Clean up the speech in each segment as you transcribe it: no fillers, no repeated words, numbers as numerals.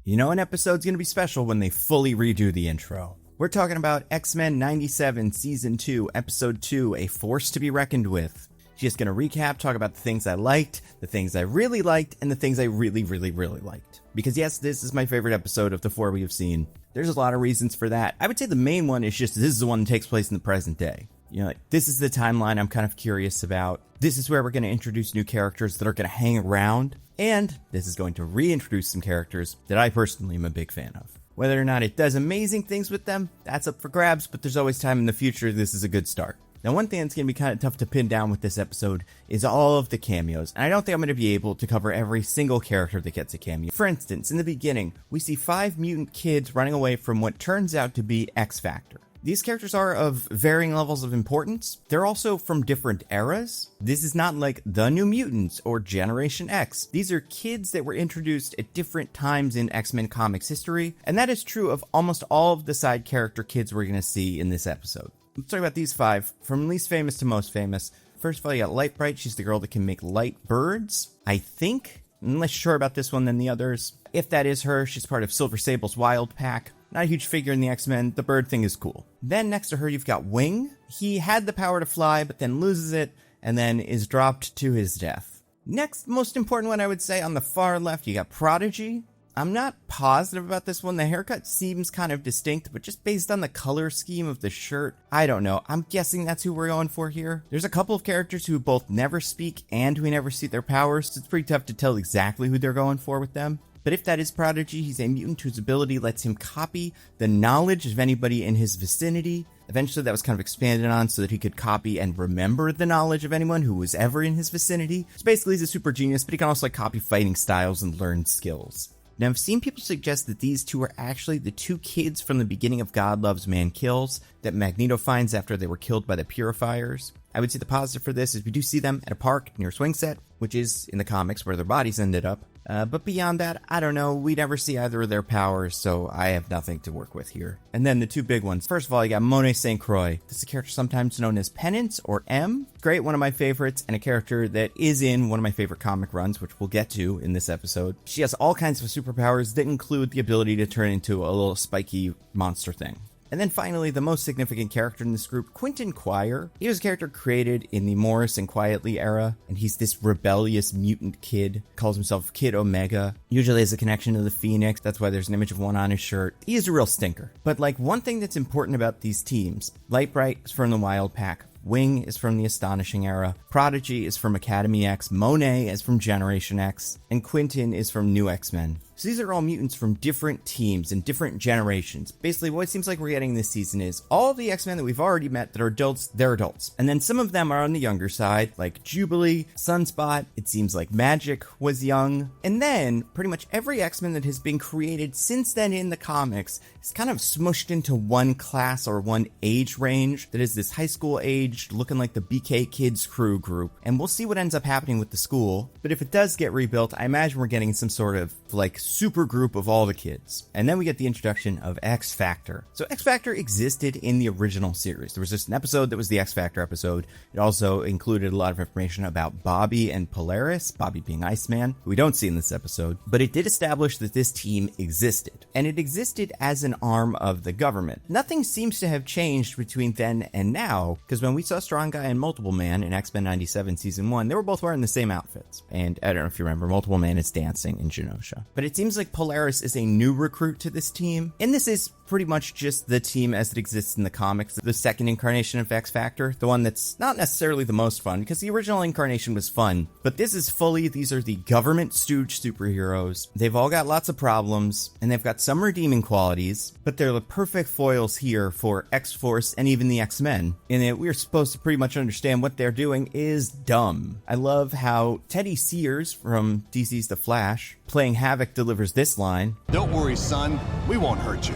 You know an episode's gonna be special when they fully redo the intro. We're talking about X-Men 97 Season 2, Episode 2, A Force to be Reckoned With. Just gonna recap, talk about the things I liked, the things I really liked, and the things I really liked. Because yes, this is my favorite episode of the 4 we have seen. There's a lot of reasons for that. I would say the main one is just this is the one that takes place in the present day. You know, like, this is the timeline I'm kind of curious about. This is where we're going to introduce new characters that are going to hang around. And this is going to reintroduce some characters that I personally am a big fan of. Whether or not it does amazing things with them, that's up for grabs, but there's always time in the future. This is a good start. Now, one thing that's going to be kind of tough to pin down with this episode is all of the cameos, and I don't think I'm going to be able to cover every single character that gets a cameo. For instance, in the beginning, we see 5 mutant kids running away from what turns out to be X Factor. These characters are of varying levels of importance. They're also from different eras. This is not like the New Mutants or Generation X. These are kids that were introduced at different times in X-Men comics history, and that is true of almost all of the side character kids we're going to see in this episode. Let's talk about these 5, from least famous to most famous. First of all, you got Lightbright. She's the girl that can make light birds, I think. I'm less sure about this one than the others. If that is her, she's part of Silver Sable's Wild Pack. Not a huge figure in the X-Men, the bird thing is cool. Then next to her, you've got Wing. He had the power to fly, but then loses it, and then is dropped to his death. Next, most important one I would say, on the far left, you got Prodigy. I'm not positive about this one. The haircut seems kind of distinct, but just based on the color scheme of the shirt, I don't know. I'm guessing that's who we're going for here. There's a couple of characters who both never speak and we never see their powers, so it's pretty tough to tell exactly who they're going for with them. But if that is Prodigy, he's a mutant whose ability lets him copy the knowledge of anybody in his vicinity. Eventually that was kind of expanded on so that he could copy and remember the knowledge of anyone who was ever in his vicinity. So basically he's a super genius, but he can also copy fighting styles and learn skills. Now, I've seen people suggest that these two are actually the 2 kids from the beginning of God Loves, Man Kills that Magneto finds after they were killed by the Purifiers. I would say the positive for this is we do see them at a park near Swing Set, which is in the comics where their bodies ended up. But beyond that, I don't know. We never see either of their powers, so I have nothing to work with here. And then the 2 big ones. First of all, you got Monet St. Croix. This is a character sometimes known as Penance or M. Great, one of my favorites, and a character that is in one of my favorite comic runs, which we'll get to in this episode. She has all kinds of superpowers that include the ability to turn into a little spiky monster thing. And then finally, the most significant character in this group, Quentin Quire. He was a character created in the Morris and Quietly era, and he's this rebellious mutant kid, calls himself Kid Omega, usually has a connection to the Phoenix, that's why there's an image of one on his shirt. He is a real stinker. But like, one thing that's important about these teams, Lightbright is from the Wild Pack, Wing is from the Astonishing era, Prodigy is from Academy X, Monet is from Generation X, and Quentin is from New X-Men. So these are all mutants from different teams and different generations. Basically, what it seems like we're getting this season is all of the X-Men that we've already met that are adults, they're adults. And then some of them are on the younger side, like Jubilee, Sunspot, it seems like Magic was young. And then pretty much every X-Men that has been created since then in the comics is kind of smushed into one class or one age range that is this high school age, looking like the BK Kids crew group. And we'll see what ends up happening with the school. But if it does get rebuilt, I imagine we're getting some sort of like super group of all the kids. And then we get the introduction of X Factor. So X Factor existed in the original series. There was just an episode that was the X Factor episode. It also included a lot of information about Bobby and Polaris, Bobby being Iceman, who we don't see in this episode. But it did establish that this team existed. And it existed as an arm of the government. Nothing seems to have changed between then and now, because when we saw Strong Guy and Multiple Man in X-Men 97 Season 1, they were both wearing the same outfits. And I don't know if you remember, Multiple Man is dancing in Genosha. But it seems like Polaris is a new recruit to this team, and this is pretty much just the team as it exists in the comics, the second incarnation of X Factor, the one that's not necessarily the most fun, because the original incarnation was fun, but this is fully, these are the government stooge superheroes. They've all got lots of problems, and they've got some redeeming qualities, but they're the perfect foils here for X-Force and even the X-Men, in that we're supposed to pretty much understand what they're doing is dumb. I love how Teddy Sears from DC's The Flash, playing Havoc, delivers this line, "Don't worry, son, we won't hurt you.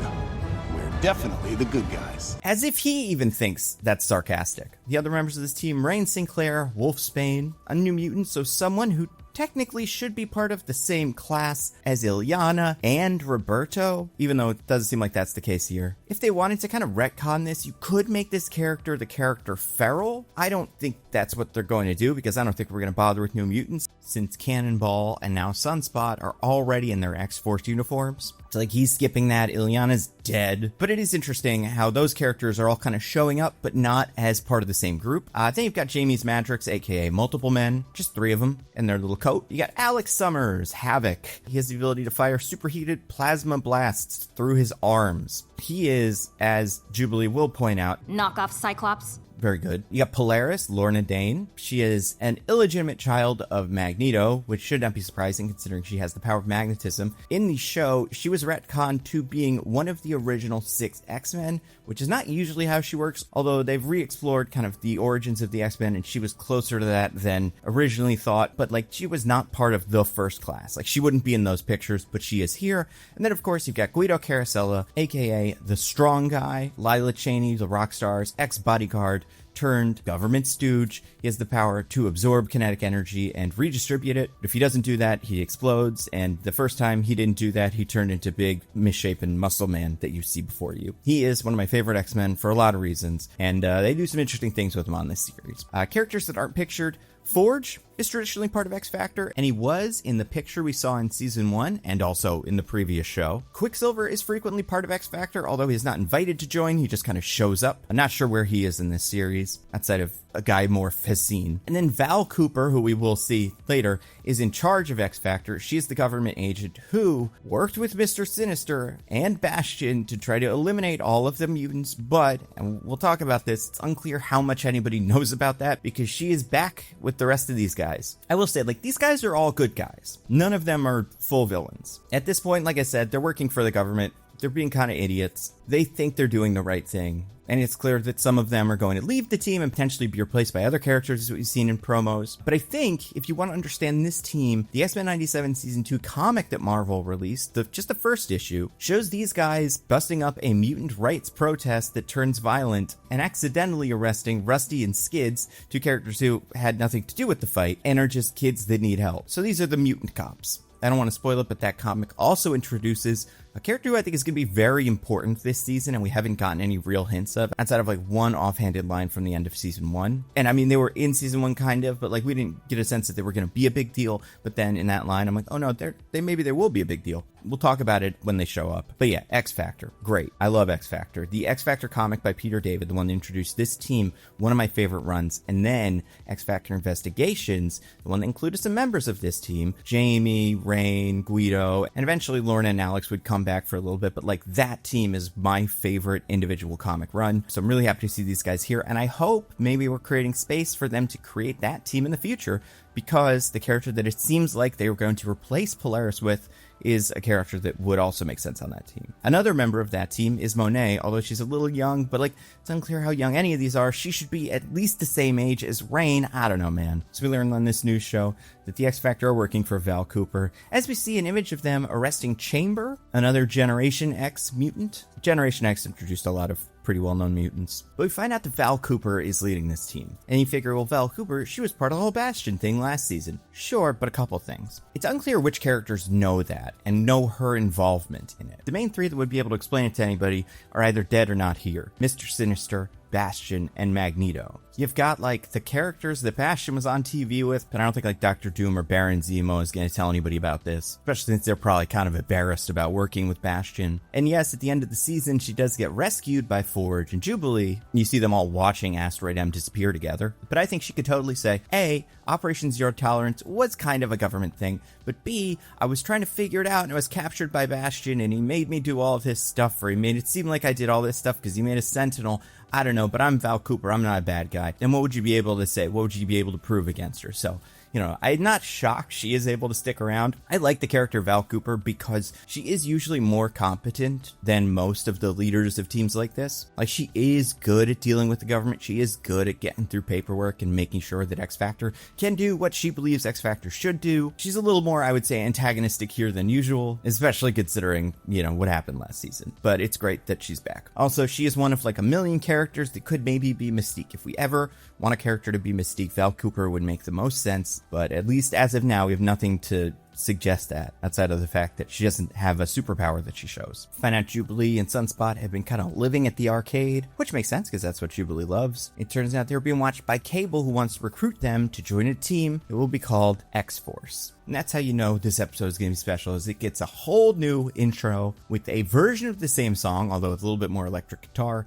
We're definitely the good guys." As if he even thinks that's sarcastic. The other members of this team, Rain Sinclair, Wolf Spain, a New Mutant, so someone who technically should be part of the same class as Ilyana and Roberto, even though it doesn't seem like that's the case here. If they wanted to kind of retcon this, you could make this character the character Feral. I don't think that's what they're going to do, because I don't think we're going to bother with New Mutants, since Cannonball and now Sunspot are already in their X-Force uniforms. So like, he's skipping that. Ilyana's dead. But it is interesting how those characters are all kind of showing up, but not as part of the same group. Then you've got Jamie's Madrox, aka Multiple Men, just 3 of them in their little coat. You got Alex Summers, Havoc. He has the ability to fire superheated plasma blasts through his arms. He is, as Jubilee will point out, knockoff Cyclops. Very good. You got Polaris, Lorna Dane. She is an illegitimate child of Magneto, which should not be surprising considering she has the power of magnetism. In the show, she was retconned to being one of the original 6 X-Men, which is not usually how she works, although they've re-explored kind of the origins of the X-Men, and she was closer to that than originally thought, but like, she was not part of the first class. Like, she wouldn't be in those pictures, but she is here. And then, of course, you've got Guido Carosella, aka the Strong Guy, Lila Cheney, the Rockstar's ex-bodyguard, turned government stooge. He has the power to absorb kinetic energy and redistribute it. If he doesn't do that, he explodes, and the first time he didn't do that, he turned into big, misshapen muscle man that you see before you. He is one of my favorite X-Men for a lot of reasons, and they do some interesting things with him on this series. Characters that aren't pictured: Forge is traditionally part of X Factor, and he was in the picture we saw in season 1 and also in the previous show. Quicksilver is frequently part of X Factor, although he's not invited to join, he just kind of shows up. I'm not sure where he is in this series, outside of a guy Morph has seen. And then Val Cooper, who we will see later, is in charge of X Factor. She is the government agent who worked with Mr. Sinister and Bastion to try to eliminate all of the mutants, but, and we'll talk about this, it's unclear how much anybody knows about that, because she is back with the rest of these guys. I will say, like, these guys are all good guys. None of them are full villains. At this point, like I said, they're working for the government. They're being kind of idiots. They think they're doing the right thing. And it's clear that some of them are going to leave the team and potentially be replaced by other characters, as we've seen in promos. But I think if you want to understand this team, the X-Men 97 Season 2 comic that Marvel released, just the first issue, shows these guys busting up a mutant rights protest that turns violent and accidentally arresting Rusty and Skids, 2 characters who had nothing to do with the fight and are just kids that need help. So these are the mutant cops. I don't want to spoil it, but that comic also introduces a character who I think is going to be very important this season, and we haven't gotten any real hints of, outside of like one offhanded line from the end of season 1. And I mean, they were in season 1 kind of, but like, we didn't get a sense that they were going to be a big deal. But then in that line, I'm like, oh no, maybe there will be a big deal. We'll talk about it when they show up. But yeah, X Factor, great. I love X Factor. The X Factor comic by Peter David, the one that introduced this team, one of my favorite runs. And then X Factor Investigations, the one that included some members of this team, Jamie, Rain, Guido, and eventually Lorna and Alex would come back for a little bit, but like, that team is my favorite individual comic run. So I'm really happy to see these guys here, and I hope maybe we're creating space for them to create that team in the future, because the character that it seems like they were going to replace Polaris with is a character that would also make sense on that team. Another member of that team is Monet, although she's a little young, but like, it's unclear how young any of these are. She should be at least the same age as Rain. I don't know, man. So we learned on this news show that the X Factor are working for Val Cooper, as we see an image of them arresting Chamber, another Generation X mutant. Generation X introduced a lot of pretty well-known mutants. But we find out that Val Cooper is leading this team. And you figure, well, Val Cooper, she was part of the whole Bastion thing last season. Sure, but a couple things. It's unclear which characters know that and know her involvement in it. The main 3 that would be able to explain it to anybody are either dead or not here: Mr. Sinister, Bastion, and Magneto. You've got like the characters that Bastion was on TV with, but I don't think like Dr. Doom or Baron Zemo is going to tell anybody about this, especially since they're probably kind of embarrassed about working with Bastion. And yes, at the end of the season, she does get rescued by Forge and Jubilee. You see them all watching Asteroid M disappear together. But I think she could totally say, A, Operation Zero Tolerance was kind of a government thing, but B, I was trying to figure it out and I was captured by Bastion and he made me do all of this stuff, or he made it seem like I did all this stuff because he made a Sentinel. I don't know, but I'm Val Cooper. I'm not a bad guy. And what would you be able to say? What would you be able to prove against her? So, you know, I'm not shocked she is able to stick around. I like the character Val Cooper because she is usually more competent than most of the leaders of teams like this. Like, she is good at dealing with the government. She is good at getting through paperwork and making sure that X Factor can do what she believes X Factor should do. She's a little more, I would say, antagonistic here than usual, especially considering, you know, what happened last season. But it's great that she's back. Also, she is one of like a million characters that could maybe be Mystique. If we ever want a character to be Mystique, Val Cooper would make the most sense. is. But at least as of now, we have nothing to suggest that, outside of the fact that she doesn't have a superpower that she shows. Find out Jubilee and Sunspot have been kind of living at the arcade, which makes sense because that's what Jubilee loves. It turns out they're being watched by Cable, who wants to recruit them to join a team that will be called X-Force. And that's how you know this episode is going to be special, is it gets a whole new intro with a version of the same song, although with a little bit more electric guitar.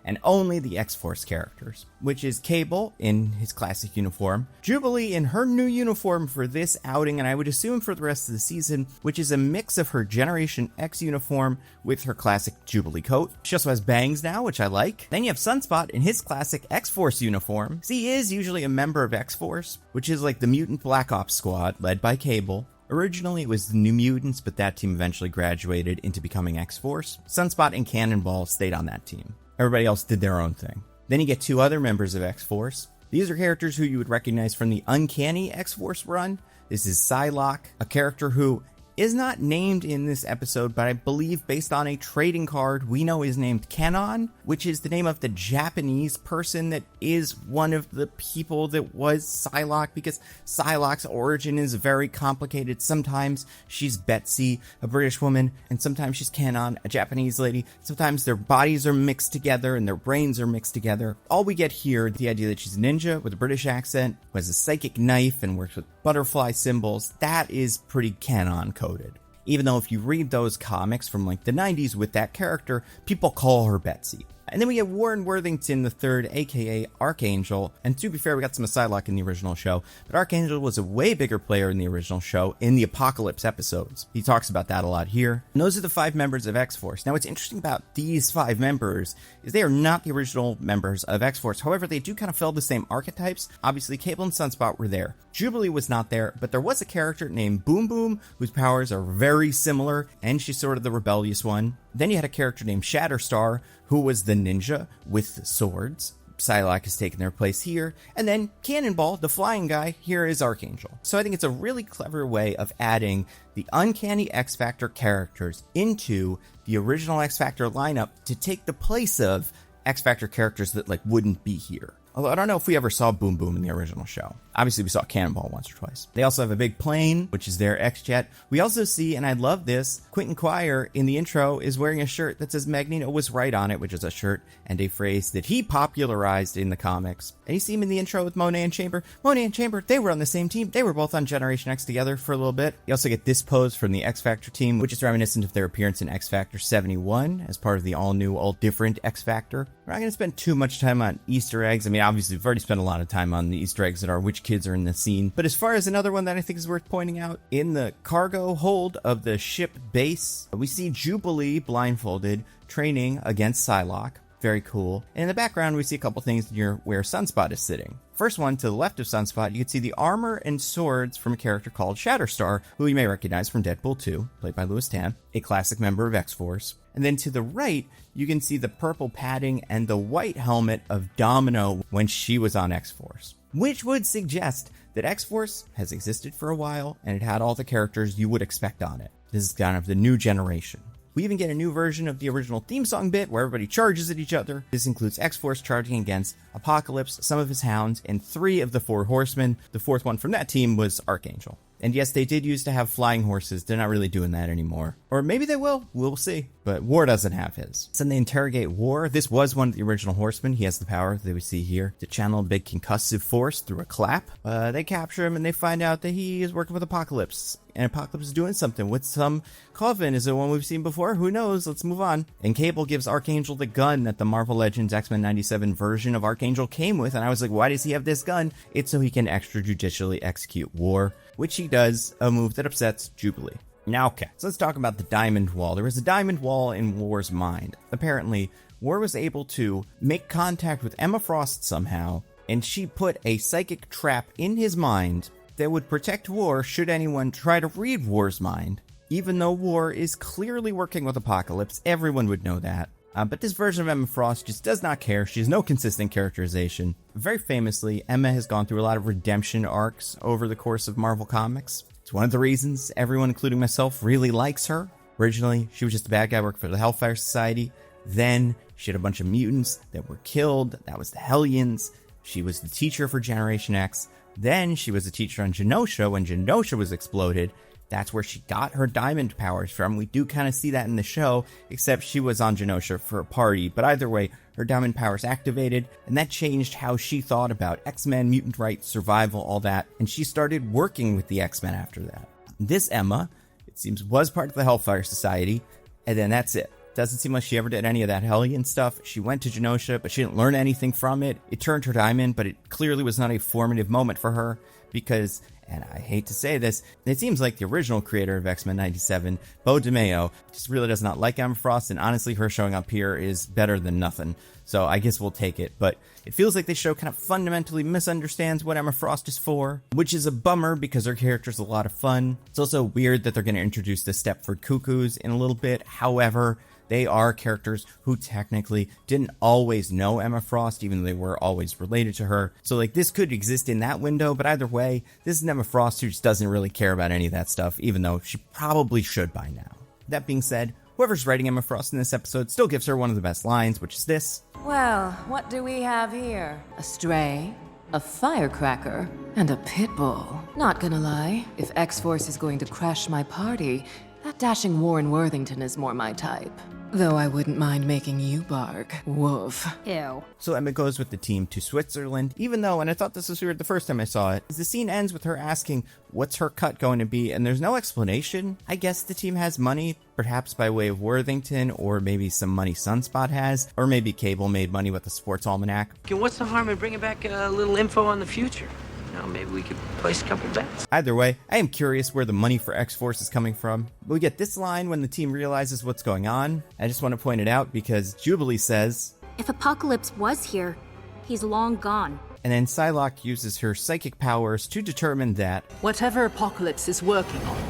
And only the X-Force characters, which is Cable in his classic uniform, Jubilee in her new uniform for this outing, and I would assume for the rest of the season, which is a mix of her Generation X uniform with her classic Jubilee coat. She also has bangs now, which I like. Then you have Sunspot in his classic X-Force uniform. So he is usually a member of X-Force, which is like the Mutant Black Ops squad led by Cable. Originally, it was the New Mutants, but that team eventually graduated into becoming X-Force. Sunspot and Cannonball stayed on that team. Everybody else did their own thing. Then you get two other members of X-Force. These are characters who you would recognize from the Uncanny X-Force run. This is Psylocke, a character who is not named in this episode, but I believe based on a trading card we know is named Kanon, which is the name of the Japanese person that is one of the people that was Psylocke, because Psylocke's origin is very complicated. Sometimes she's Betsy, a British woman, and sometimes she's Kanon, a Japanese lady. Sometimes their bodies are mixed together and their brains are mixed together. All we get here, the idea that she's a ninja with a British accent, who has a psychic knife and works with butterfly symbols, that is pretty Kanon coded. Even though if you read those comics from like the 90s with that character, people call her Betsy. And then we have Warren Worthington III, aka Archangel, and to be fair, we got some of Psylocke in the original show, but Archangel was a way bigger player in the original show in the Apocalypse episodes. He talks about that a lot here. And those are the 5 members of X-Force. Now what's interesting about these 5 members is they are not the original members of X-Force. However, they do kind of fill the same archetypes. Obviously, Cable and Sunspot were there. Jubilee was not there, but there was a character named Boom Boom, whose powers are very similar, and she's sort of the rebellious one. Then you had a character named Shatterstar, who was the ninja with swords. Psylocke has taken their place here. And then Cannonball, the flying guy, here is Archangel. So I think it's a really clever way of adding the Uncanny X-Factor characters into the original X-Factor lineup to take the place of X-Factor characters that like wouldn't be here. Although I don't know if we ever saw Boom Boom in the original show. Obviously, we saw Cannonball once or twice. They also have a big plane, which is their X-Jet. We also see, and I love this, Quentin Quire in the intro is wearing a shirt that says Magneto was right on it, which is a shirt and a phrase that he popularized in the comics. And you see him in the intro with Monet and Chamber. Monet and Chamber, they were on the same team. They were both on Generation X together for a little bit. You also get this pose from the X-Factor team, which is reminiscent of their appearance in X-Factor 71 as part of the all-new, all-different X-Factor. We're not going to spend too much time on Easter eggs. I mean, obviously, we've already spent a lot of time on the Easter eggs that are which kids are in the scene. But as far as another one that I think is worth pointing out, in the cargo hold of the ship base, we see Jubilee blindfolded training against Psylocke. Very cool. And in the background, we see a couple things near where Sunspot is sitting. First one, to the left of Sunspot, you can see the armor and swords from a character called Shatterstar, who you may recognize from Deadpool 2, played by Louis Tan, a classic member of X-Force. And then to the right, you can see the purple padding and the white helmet of Domino when she was on X-Force, which would suggest that X-Force has existed for a while and it had all the characters you would expect on it. This is kind of the new generation. We even get a new version of the original theme song bit where everybody charges at each other. This includes X-Force charging against Apocalypse, some of his hounds, and 3 of the 4 horsemen. The 4th one from that team was Archangel. And yes, they did used to have flying horses. They're not really doing that anymore. Or maybe they will. We'll see. But War doesn't have his. So then they interrogate War. This was one of the original horsemen. He has the power that we see here to channel a big concussive force through a clap. They capture him and they find out that he is working with Apocalypse. And Apocalypse is doing something with some coven. Is it one we've seen before? Who knows? Let's move on. And Cable gives Archangel the gun that the Marvel Legends X-Men 97 version of Archangel came with. And I was like, why does he have this gun? It's so he can extrajudicially execute War, which he does, a move that upsets Jubilee. Now, okay, so let's talk about the Diamond Wall. There was a Diamond Wall in War's mind. Apparently, War was able to make contact with Emma Frost somehow, and she put a psychic trap in his mind that would protect War should anyone try to read War's mind. Even though War is clearly working with Apocalypse, everyone would know that. But this version of Emma Frost just does not care. She has no consistent characterization. Very famously, Emma has gone through a lot of redemption arcs over the course of Marvel Comics. It's one of the reasons everyone, including myself, really likes her. Originally, she was just a bad guy working for the Hellfire Society. Then she had a bunch of mutants that were killed. That was the Hellions. She was the teacher for Generation X. Then she was a teacher on Genosha when Genosha was exploded. That's where she got her diamond powers from. We do kind of see that in the show, except she was on Genosha for a party. But either way, her diamond powers activated, and that changed how she thought about X-Men, mutant rights, survival, all that. And she started working with the X-Men after that. This Emma, it seems, was part of the Hellfire Society, and then that's it. Doesn't seem like she ever did any of that Hellion stuff. She went to Genosha, but she didn't learn anything from it. It turned her diamond, but it clearly was not a formative moment for her because, and I hate to say this, it seems like the original creator of X-Men 97, Bo DeMeo, just really does not like Emma Frost, and honestly, her showing up here is better than nothing. So I guess we'll take it, but it feels like this show kind of fundamentally misunderstands what Emma Frost is for, which is a bummer because her character's a lot of fun. It's also weird that they're going to introduce the Stepford Cuckoos in a little bit. However, they are characters who technically didn't always know Emma Frost, even though they were always related to her. So, like, this could exist in that window, but either way, this is an Emma Frost who just doesn't really care about any of that stuff, even though she probably should by now. That being said, whoever's writing Emma Frost in this episode still gives her one of the best lines, which is this. Well, what do we have here? A stray, a firecracker, and a pit bull. Not gonna lie, if X-Force is going to crash my party, that dashing Warren Worthington is more my type. Though I wouldn't mind making you bark. Woof. Ew. So Emma goes with the team to Switzerland, even though, and I thought this was weird the first time I saw it, the scene ends with her asking, what's her cut going to be? And there's no explanation. I guess the team has money, perhaps by way of Worthington, or maybe some money Sunspot has, or maybe Cable made money with the Sports Almanac. What's the harm in bringing back a little info on the future? Maybe we could place a couple bets. Either way, I am curious where the money for X-Force is coming from. We get this line when the team realizes what's going on. I just want to point it out because Jubilee says, If Apocalypse was here, he's long gone. And then Psylocke uses her psychic powers to determine that whatever Apocalypse is working on,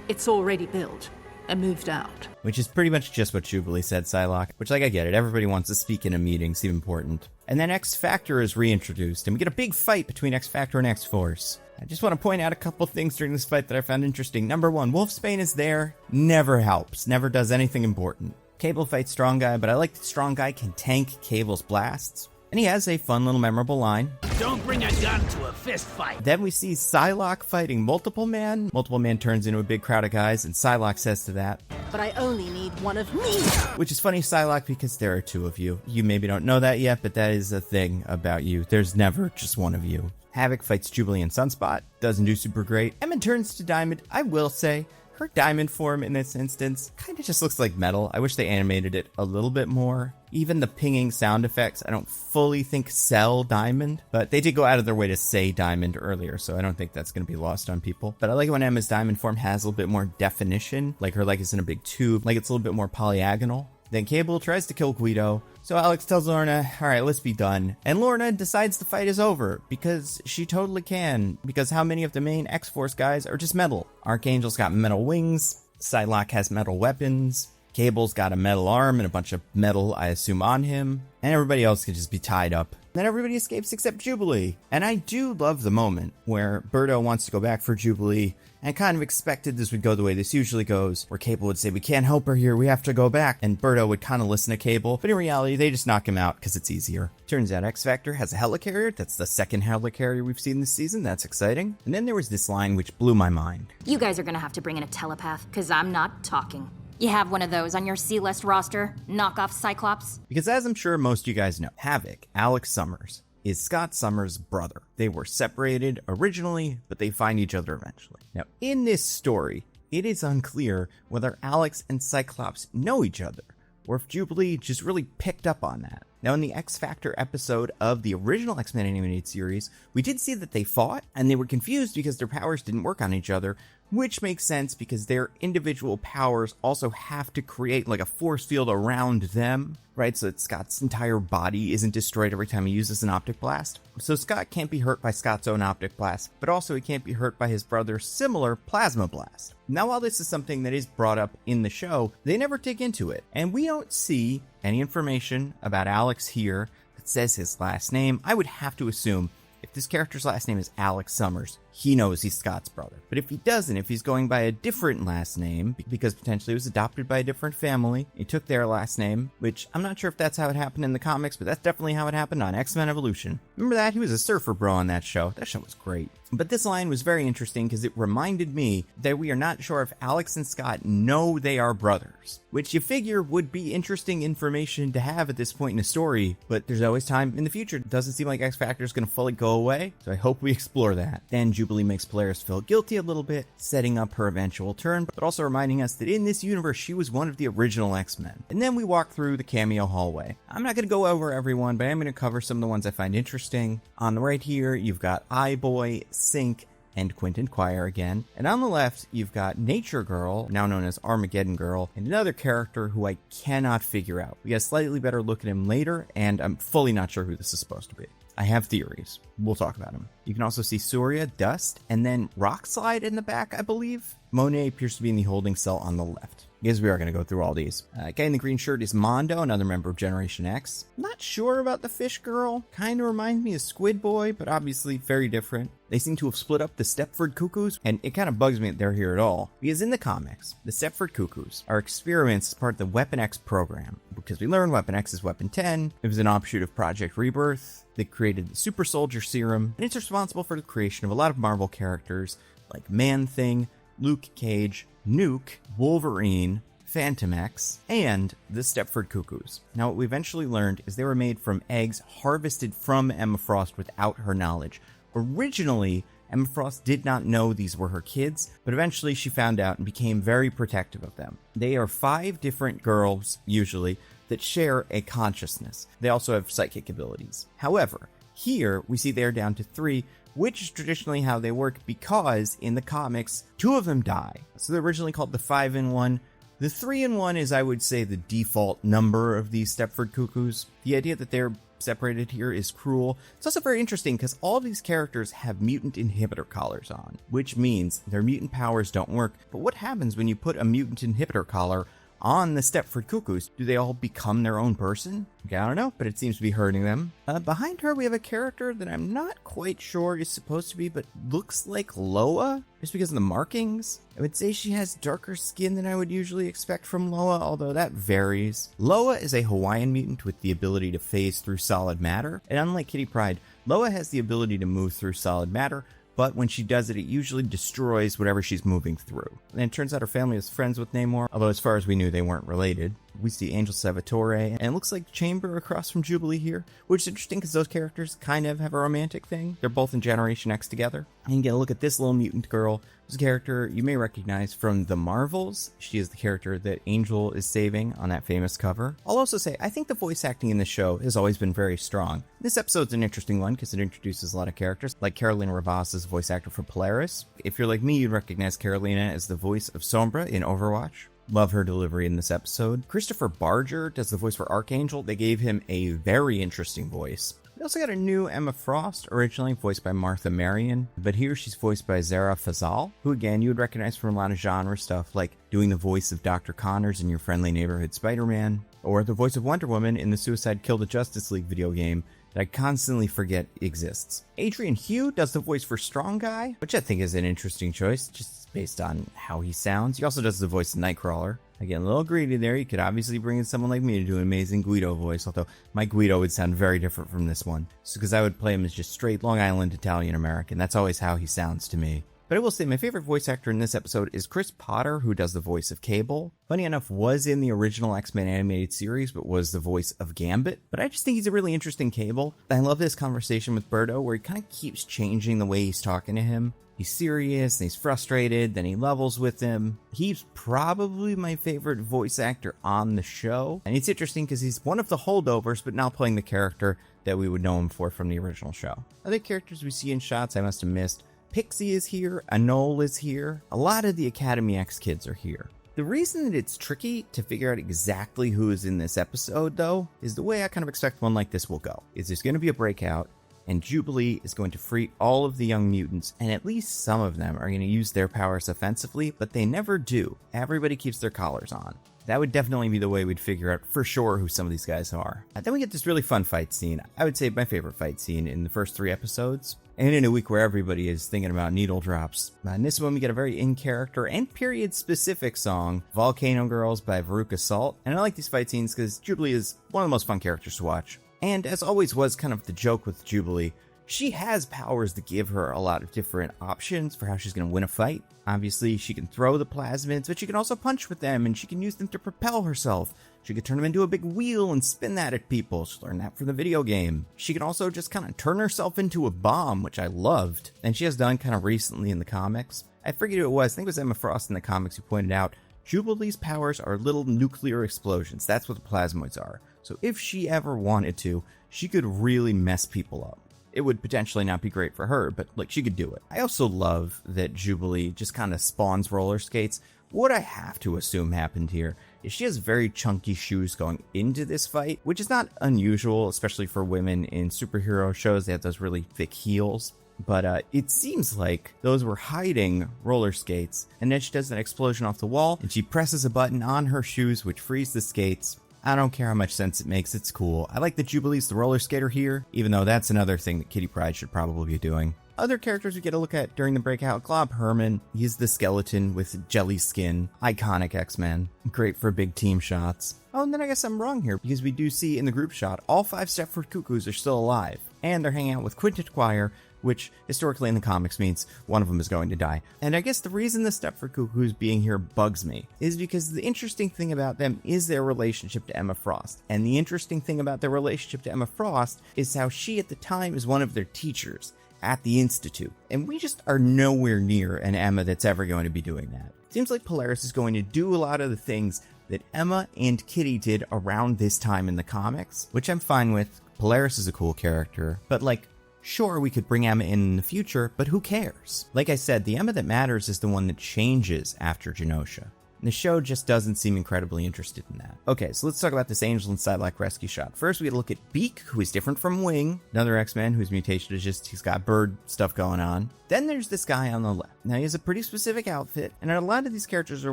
it's already built and moved out. Which is pretty much just what Jubilee said, Psylocke. Which, like, I get it. Everybody wants to speak in a meeting. Seem important. And then X-Factor is reintroduced, and we get a big fight between X-Factor and X-Force. I just want to point out a couple things during this fight that I found interesting. Number one, Wolfsbane is there. Never helps. Never does anything important. Cable fights Strong Guy, but I like that Strong Guy can tank Cable's blasts. And he has a fun little memorable line. Don't bring a gun to a fist fight. Then we see Psylocke fighting Multiple Man. Multiple Man turns into a big crowd of guys, and Psylocke says to that, But I only need one of me. Which is funny, Psylocke, because there are two of you. You maybe don't know that yet, but that is a thing about you. There's never just one of you. Havoc fights Jubilee and Sunspot. Doesn't do super great. Emma turns to Diamond. I will say, her diamond form in this instance kind of just looks like metal. I wish they animated it a little bit more. Even the pinging sound effects, I don't fully think sell diamond, but they did go out of their way to say diamond earlier, so I don't think that's going to be lost on people. But I like it when Emma's diamond form has a little bit more definition, like her leg is in a big tube, like it's a little bit more polyagonal. Then Cable tries to kill Guido, so Alex tells Lorna, alright, let's be done. And Lorna decides the fight is over, because she totally can, because how many of the main X-Force guys are just metal? Archangel's got metal wings, Psylocke has metal weapons, Cable's got a metal arm and a bunch of metal, I assume, on him, and everybody else can just be tied up. Then everybody escapes except Jubilee. And I do love the moment where Birdo wants to go back for Jubilee, and kind of expected this would go the way this usually goes, where Cable would say, we can't help her here, we have to go back, and Birdo would kind of listen to Cable, but in reality, they just knock him out because it's easier. Turns out X-Factor has a helicarrier. That's the second helicarrier we've seen this season. That's exciting. And then there was this line which blew my mind. You guys are gonna have to bring in a telepath, because I'm not talking. You have one of those on your C-list roster? Knockoff Cyclops? Because as I'm sure most of you guys know, Havoc, Alex Summers, is Scott Summers' brother. They were separated originally, but they find each other eventually. Now, in this story, it is unclear whether Alex and Cyclops know each other, or if Jubilee just really picked up on that. Now, in the X-Factor episode of the original X-Men animated series, we did see that they fought, and they were confused because their powers didn't work on each other, which makes sense because their individual powers also have to create like a force field around them, right? So that Scott's entire body isn't destroyed every time he uses an optic blast. So Scott can't be hurt by Scott's own optic blast, but also he can't be hurt by his brother's similar plasma blast. Now, while this is something that is brought up in the show, they never dig into it, and we don't see any information about Alex here that says his last name. I would have to assume if this character's last name is Alex Summers, he knows he's Scott's brother. But if he doesn't, if he's going by a different last name, because potentially he was adopted by a different family, he took their last name, which I'm not sure if that's how it happened in the comics, but that's definitely how it happened on X-Men Evolution. Remember that? He was a surfer bro on that show. That show was great. But this line was very interesting because it reminded me that we are not sure if Alex and Scott know they are brothers, which you figure would be interesting information to have at this point in the story, but there's always time in the future. It doesn't seem like X Factor is going to fully go away, so I hope we explore that. Then Jubilee makes Polaris feel guilty a little bit, setting up her eventual turn, but also reminding us that in this universe, she was one of the original X-Men. And then we walk through the cameo hallway. I'm not going to go over everyone, but I'm going to cover some of the ones I find interesting. On the right here, you've got iBoy, Sync, and Quentin Quire again. And on the left, you've got Nature Girl, now known as Armageddon Girl, and another character who I cannot figure out. We get a slightly better look at him later, and I'm fully not sure who this is supposed to be. I have theories. We'll talk about him. You can also see Surya, Dust, and then Rockslide in the back, I believe. Monet appears to be in the holding cell on the left. Because we are going to go through all these. Guy in the green shirt is Mondo, another member of Generation X. Not sure about the fish girl. Kind of reminds me of Squid Boy, but obviously very different. They seem to have split up the Stepford Cuckoos, and it kind of bugs me that they're here at all. Because in the comics, the Stepford Cuckoos are experiments as part of the Weapon X program. Because we learned Weapon X is Weapon 10. It was an offshoot of Project Rebirth. They created the Super Soldier Serum, and it's responsible for the creation of a lot of Marvel characters like Man-Thing, Luke Cage, Nuke, Wolverine, Phantom X, and the Stepford Cuckoos. Now, what we eventually learned is they were made from eggs harvested from Emma Frost without her knowledge. Originally, Emma Frost did not know these were her kids, but eventually she found out and became very protective of them. They are 5 different girls, usually, that share a consciousness. They also have psychic abilities. However, here we see they're down to 3, which is traditionally how they work because in the comics, 2 of them die. So they're originally called the 5-in-1. The 3-in-1 is, I would say, the default number of these Stepford Cuckoos. The idea that they're separated here is cruel. It's also very interesting because all of these characters have mutant inhibitor collars on, which means their mutant powers don't work. But what happens when you put a mutant inhibitor collar on the Stepford Cuckoos? Do they all become their own person? Okay, I don't know, but it seems to be hurting them. Behind her, we have a character that I'm not quite sure is supposed to be, but looks like Loa, just because of the markings. I would say she has darker skin than I would usually expect from Loa, although that varies. Loa is a Hawaiian mutant with the ability to phase through solid matter, and unlike Kitty Pryde, Loa has the ability to move through solid matter, but when she does it, it usually destroys whatever she's moving through. And it turns out her family is friends with Namor, although as far as we knew, they weren't related. We see Angel Salvatore, and it looks like Chamber across from Jubilee here, which is interesting because those characters kind of have a romantic thing. They're both in Generation X together. And you get a look at this little mutant girl, who's a character you may recognize from the Marvels. She is the character that Angel is saving on that famous cover. I'll also say, I think the voice acting in this show has always been very strong. This episode's an interesting one because it introduces a lot of characters, like Carolina Rivas is a voice actor for Polaris. If you're like me, you'd recognize Carolina as the voice of Sombra in Overwatch. Love her delivery in this episode. Christopher Barger does the voice for Archangel. They gave him a very interesting voice. We also got a new Emma Frost, originally voiced by Martha Marion, but here she's voiced by Zara Fazal, who again you would recognize from a lot of genre stuff, like doing the voice of Dr. Connors in Your Friendly Neighborhood Spider-Man, or the voice of Wonder Woman in the Suicide Kill the Justice League video game that I constantly forget exists. Adrian Hugh does the voice for Strong Guy, which I think is an interesting choice, just based on how he sounds. He also does the voice of Nightcrawler. Again, a little greedy there. You could obviously bring in someone like me to do an amazing Guido voice, although my Guido would sound very different from this one. Just because I would play him as just straight Long Island Italian American. That's always how he sounds to me. But I will say my favorite voice actor in this episode is Chris Potter, who does the voice of Cable. Funny enough, was in the original X-Men animated series, but was the voice of Gambit. But I just think he's a really interesting Cable. I love this conversation with Berto, where he kind of keeps changing the way he's talking to him. He's serious, and he's frustrated, then he levels with him. He's probably my favorite voice actor on the show. And it's interesting because he's one of the holdovers, but now playing the character that we would know him for from the original show. Other characters we see in shots I must have missed. Pixie is here, Anole is here, a lot of the Academy X kids are here. The reason that it's tricky to figure out exactly who is in this episode, though, is the way I kind of expect one like this will go. Is there's going to be a breakout, and Jubilee is going to free all of the young mutants, and at least some of them are going to use their powers offensively, but they never do. Everybody keeps their collars on. That would definitely be the way we'd figure out for sure who some of these guys are. Then we get this really fun fight scene. I would say my favorite fight scene in the first 3 episodes. And in a week where everybody is thinking about needle drops. In this one, we get a very in-character and period-specific song, Volcano Girls by Veruca Salt. And I like these fight scenes because Jubilee is one of the most fun characters to watch. And as always was kind of the joke with Jubilee, she has powers that give her a lot of different options for how she's going to win a fight. Obviously, she can throw the plasmids, but she can also punch with them, and she can use them to propel herself. She could turn them into a big wheel and spin that at people. She learned that from the video game. She can also just kind of turn herself into a bomb, which I loved. And she has done kind of recently in the comics. I forget who it was. I think it was Emma Frost in the comics who pointed out, Jubilee's powers are little nuclear explosions. That's what the plasmoids are. So if she ever wanted to, she could really mess people up. It would potentially not be great for her, but like she could do it. I also love that Jubilee just kind of spawns roller skates. What I have to assume happened here is she has very chunky shoes going into this fight, which is not unusual, especially for women in superhero shows. They have those really thick heels. But it seems like those were hiding roller skates. And then she does an explosion off the wall, and she presses a button on her shoes, which frees the skates. I don't care how much sense it makes, it's cool. I like that Jubilee's the roller skater here, even though that's another thing that Kitty Pryde should probably be doing. Other characters we get a look at during the breakout, Glob Herman. He's the skeleton with jelly skin. Iconic X-Men. Great for big team shots. Oh, and then I guess I'm wrong here, because we do see in the group shot, all 5 Stepford Cuckoos are still alive. And they're hanging out with Quintet Choir, which historically in the comics means one of them is going to die. And I guess the reason the Stepford Cuckoos being here bugs me is because the interesting thing about them is their relationship to Emma Frost. And the interesting thing about their relationship to Emma Frost is how she at the time is one of their teachers at the Institute. And we just are nowhere near an Emma that's ever going to be doing that. It seems like Polaris is going to do a lot of the things that Emma and Kitty did around this time in the comics, which I'm fine with. Polaris is a cool character, but like, sure, we could bring Emma in the future, but who cares? Like I said, the Emma that matters is the one that changes after Genosha. The show just doesn't seem incredibly interested in that. Okay, so let's talk about this Angel and Psylocke rescue shot. First, we look at Beak, who is different from Wing, another X-Men whose mutation is just, he's got bird stuff going on. Then there's this guy on the left. Now, he has a pretty specific outfit, and a lot of these characters are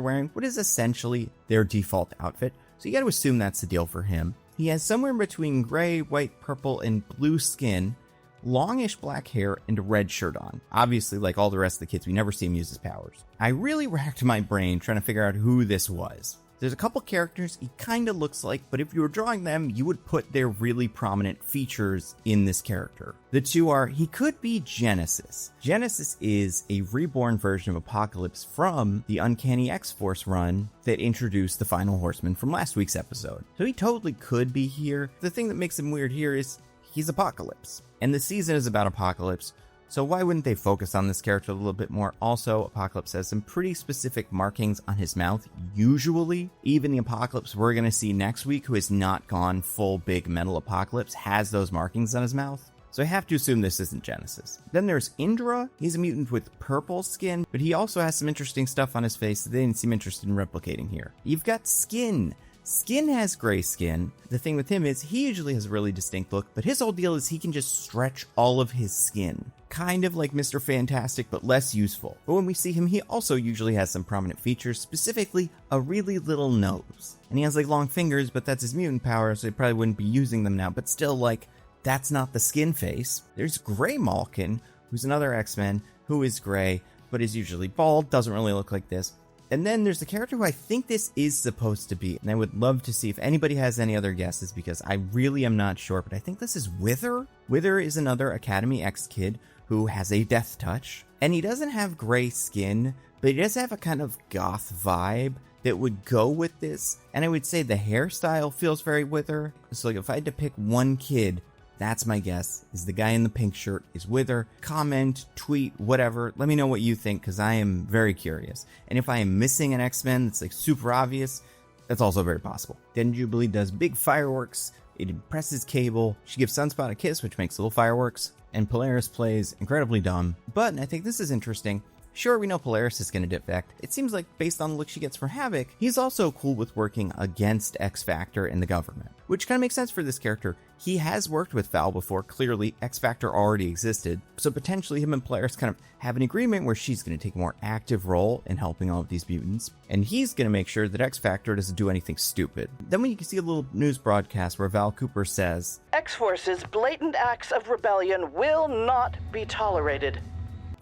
wearing what is essentially their default outfit, so you gotta assume that's the deal for him. He has somewhere in between gray, white, purple, and blue skin, longish black hair, and a red shirt on. Obviously, like all the rest of the kids, we never see him use his powers. I really racked my brain trying to figure out who this was. There's a couple characters he kind of looks like, but if you were drawing them, you would put their really prominent features in this character. The two are, he could be Genesis. Genesis is a reborn version of Apocalypse from the Uncanny X-Force run that introduced the Final Horseman from last week's episode. So he totally could be here. The thing that makes him weird here is he's Apocalypse. And the season is about Apocalypse, so why wouldn't they focus on this character a little bit more? Also, Apocalypse has some pretty specific markings on his mouth, usually. Even the Apocalypse we're going to see next week, who has not gone full big metal Apocalypse, has those markings on his mouth. So I have to assume this isn't Genesis. Then there's Indra. He's a mutant with purple skin, but he also has some interesting stuff on his face that they didn't seem interested in replicating here. You've got Skin. Skin has gray skin. The thing with him is he usually has a really distinct look, but his whole deal is he can just stretch all of his skin. Kind of like Mr. Fantastic, but less useful. But when we see him, he also usually has some prominent features, specifically a really little nose. And he has like long fingers, but that's his mutant power, so he probably wouldn't be using them now, but still, like, that's not the Skin face. There's Gray Malkin, who's another X-Men, who is gray, but is usually bald, doesn't really look like this. And then there's the character who I think this is supposed to be, and I would love to see if anybody has any other guesses, because I really am not sure, but I think this is Wither. Wither is another Academy X kid who has a death touch, and he doesn't have gray skin, but he does have a kind of goth vibe that would go with this, and I would say the hairstyle feels very Wither. So like if I had to pick one kid, that's my guess, is the guy in the pink shirt is Wither. Comment, tweet, whatever. Let me know what you think, because I am very curious. And if I am missing an X-Men that's like super obvious, that's also very possible. Then Jubilee does big fireworks. It impresses Cable. She gives Sunspot a kiss, which makes little fireworks. And Polaris plays incredibly dumb. But, and I think this is interesting, Sure, we know Polaris is going to defect. It seems like, based on the look she gets from Havoc, he's also cool with working against X-Factor and the government, which kind of makes sense for this character. He has worked with Val before, clearly X-Factor already existed, so potentially him and Polaris kind of have an agreement where she's going to take a more active role in helping all of these mutants, and he's going to make sure that X-Factor doesn't do anything stupid. Then when you can see a little news broadcast where Val Cooper says, X-Force's blatant acts of rebellion will not be tolerated.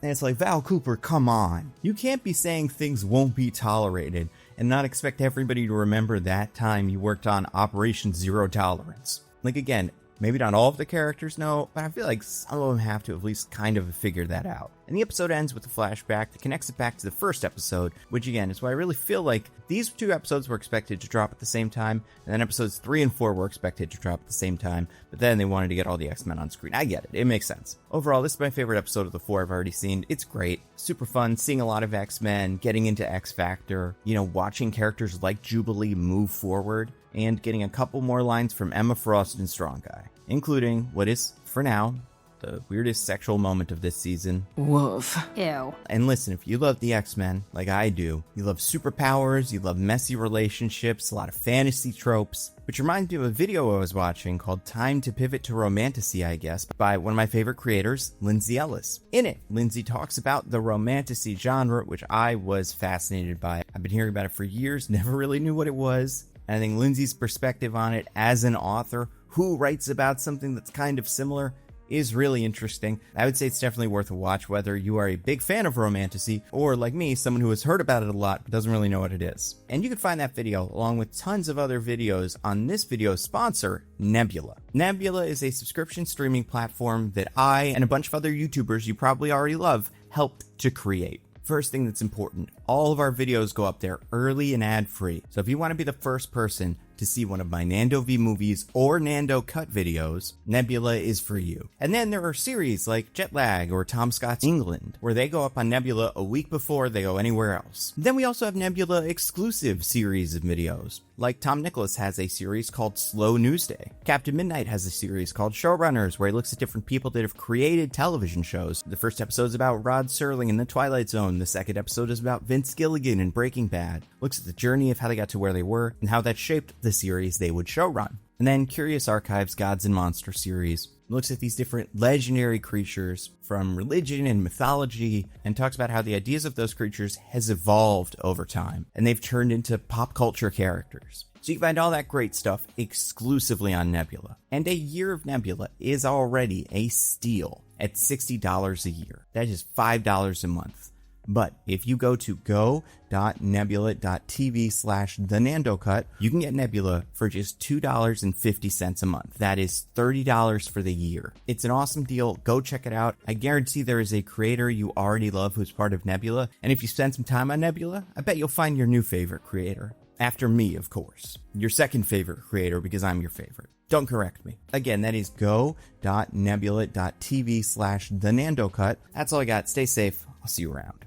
and it's like, Val Cooper, come on. You can't be saying things won't be tolerated and not expect everybody to remember that time you worked on Operation Zero Tolerance. Like, again, maybe not all of the characters know, but I feel like some of them have to at least kind of figure that out. And the episode ends with a flashback that connects it back to the first episode, which again is why I really feel like these 2 episodes were expected to drop at the same time, and then episodes 3 and 4 were expected to drop at the same time, but then they wanted to get all the X-Men on screen. I get it. It makes sense. Overall, this is my favorite episode of the 4 I've already seen. It's great. Super fun, seeing a lot of X-Men, getting into X-Factor, watching characters like Jubilee move forward, and getting a couple more lines from Emma Frost and Strong Guy, including what is, for now, the weirdest sexual moment of this season. Woof. Ew. And listen, if you love the X-Men, like I do, you love superpowers, you love messy relationships, a lot of fantasy tropes, which reminds me of a video I was watching called Time to Pivot to Romantasy, I guess, by one of my favorite creators, Lindsay Ellis. In it, Lindsay talks about the romantasy genre, which I was fascinated by. I've been hearing about it for years, never really knew what it was. And I think Lindsay's perspective on it as an author who writes about something that's kind of similar is really interesting. I would say it's definitely worth a watch, whether you are a big fan of romantasy or, like me, someone who has heard about it a lot but doesn't really know what it is. And you can find that video along with tons of other videos on this video's sponsor, Nebula. Nebula is a subscription streaming platform that I and a bunch of other YouTubers you probably already love helped to create. First thing that's important, all of our videos go up there early and ad-free. So if you want to be the first person to see one of my Nando V movies or Nando Cut videos, Nebula is for you. And then there are series like Jetlag or Tom Scott's England, where they go up on Nebula a week before they go anywhere else. Then we also have Nebula exclusive series of videos, like Tom Nicholas has a series called Slow News Day. Captain Midnight has a series called Showrunners, where he looks at different people that have created television shows. The first episode is about Rod Serling in The Twilight Zone. The second episode is about Vince Gilligan in Breaking Bad. Looks at the journey of how they got to where they were and how that shaped the series they would showrun. And then Curious Archives Gods and Monsters series looks at these different legendary creatures from religion and mythology and talks about how the ideas of those creatures has evolved over time and they've turned into pop culture characters. So you can find all that great stuff exclusively on Nebula. And a year of Nebula is already a steal at $60 a year. That is $5 a month. But if you go to go.nebula.tv/thenandocut, you can get Nebula for just $2.50 a month. That is $30 for the year. It's an awesome deal. Go check it out. I guarantee there is a creator you already love who's part of Nebula. And if you spend some time on Nebula, I bet you'll find your new favorite creator. After me, of course. Your second favorite creator because I'm your favorite. Don't correct me. Again, that is go.nebula.tv/thenandocut. That's all I got. Stay safe. I'll see you around.